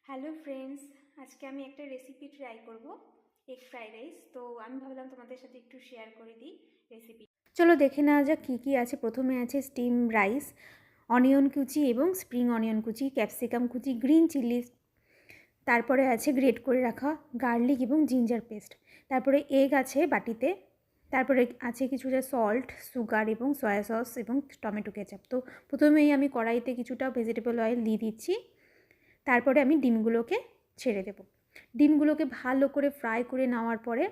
Hello friends, আজকে আমি একটা রেসিপি ট্রাই করব, এগ ফ্রাইড রাইস। তো আমি ভাবলাম তোমাদের সাথে একটু শেয়ার করে দিই রেসিপি। চলো দেখে নেওয়া যাক কী কী আছে। প্রথমে আছে স্টিম রাইস, অনিয়ন কুচি এবং স্প্রিং অনিয়ন কুচি, ক্যাপসিকাম কুচি, গ্রিন চিলি, তারপরে আছে গ্রেট করে রাখা গার্লিক এবং জিঞ্জার পেস্ট, তারপরে এগ আছে বাটিতে, তারপরে আছে কিছুটা সল্ট, সুগার এবং সয়া সস এবং টমেটো কেচাপ। তো প্রথমেই আমি কড়াইতে কিছুটা ভেজিটেবল অয়েল দিয়ে দিচ্ছি। তারপরে আমি ডিমগুলোকে ছেড়ে দেব। ডিমগুলোকে ভালো করে ফ্রাই করে নেওয়ার পরে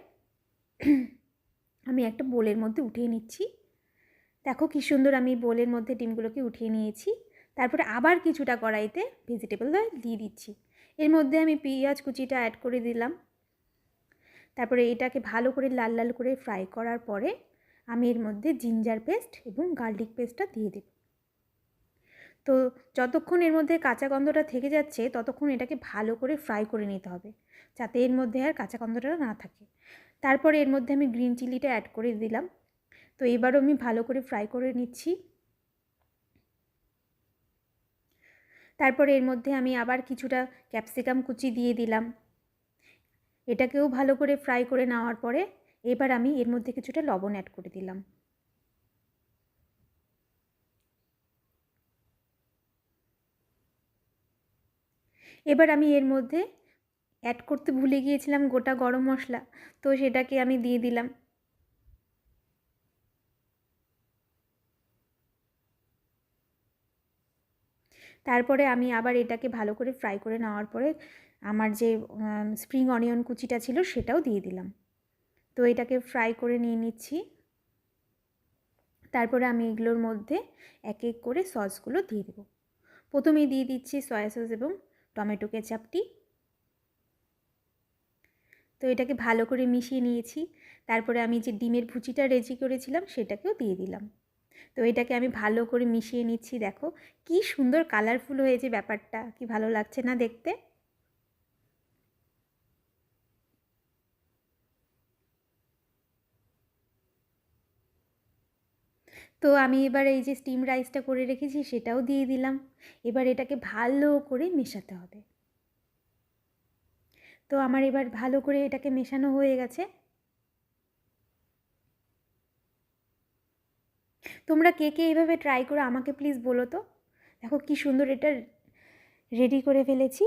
আমি একটা বোলের মধ্যে উঠিয়ে নিচ্ছি। দেখো কী সুন্দর আমি বোলের মধ্যে ডিমগুলোকে উঠিয়ে নিয়েছি। তারপরে আবার কিছুটা কড়াইতে ভেজিটেবল অয়েল দিয়ে দিচ্ছি। এর মধ্যে আমি পেঁয়াজ কুচিটা অ্যাড করে দিলাম। তারপরে এটাকে ভালো করে লাল লাল করে ফ্রাই করার পরে আমি এর মধ্যে জিঞ্জার পেস্ট এবং গার্লিক পেস্টটা দিয়ে দেব। তো যতক্ষণ এর মধ্যে কাঁচা গন্ধটা থেকে যাচ্ছে ততক্ষণ এটাকে ভালো করে ফ্রাই করে নিতে হবে, যাতে এর মধ্যে আর কাঁচা গন্ধটা না থাকে। তারপরে এর মধ্যে আমি গ্রিন চিলিটা অ্যাড করে দিলাম। তো এবারও আমি ভালো করে ফ্রাই করে নিচ্ছি। তারপরে এর মধ্যে আমি আবার কিছুটা ক্যাপসিকাম কুচি দিয়ে দিলাম। এটাকেও ভালো করে ফ্রাই করে নেওয়ার পরে এবার আমি এর মধ্যে কিছুটা লবণ অ্যাড করে দিলাম। এবার আমি এর মধ্যে অ্যাড করতে ভুলে গিয়েছিলাম গোটা গরম মশলা, তো সেটাকে আমি দিয়ে দিলাম। তারপরে আমি আবার এটাকে ভালো করে ফ্রাই করে নেওয়ার পরে আমার যে স্প্রিং অনিয়ন কুচিটা ছিল সেটাও দিয়ে দিলাম। তো এটাকে ফ্রাই করে নিয়ে নিচ্ছি। তারপরে আমি এগুলোর মধ্যে এক এক করে সসগুলো দিয়ে দেবো। প্রথমেই দিয়ে দিচ্ছি সয়া সস এবং টমেটো কেচাপটি। তো এটাকে ভালো করে মিশিয়ে নিয়েছি। তারপরে আমি যে ডিমের ভুচিটা রেডি করেছিলাম সেটাকেও দিয়ে দিলাম। তো এটাকে আমি ভালো করে মিশিয়ে নিচ্ছি। দেখো কি সুন্দর কালারফুল হয়েছে, ব্যাপারটা কি ভালো লাগছে না দেখতে। তো আমি এবার এই যে স্টিম রাইসটা করে রেখেছি সেটাও দিয়ে দিলাম। এবার এটাকে ভালো করে মেশাতে হবে। তো আমার এবার ভালো করে এটাকে মেশানো হয়ে গেছে। তোমরা কে কে এইভাবে ট্রাই করো আমাকে প্লিজ বলো তো। দেখো কি সুন্দর এটা রেডি করে ফেলেছি।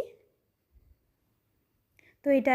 তো এটা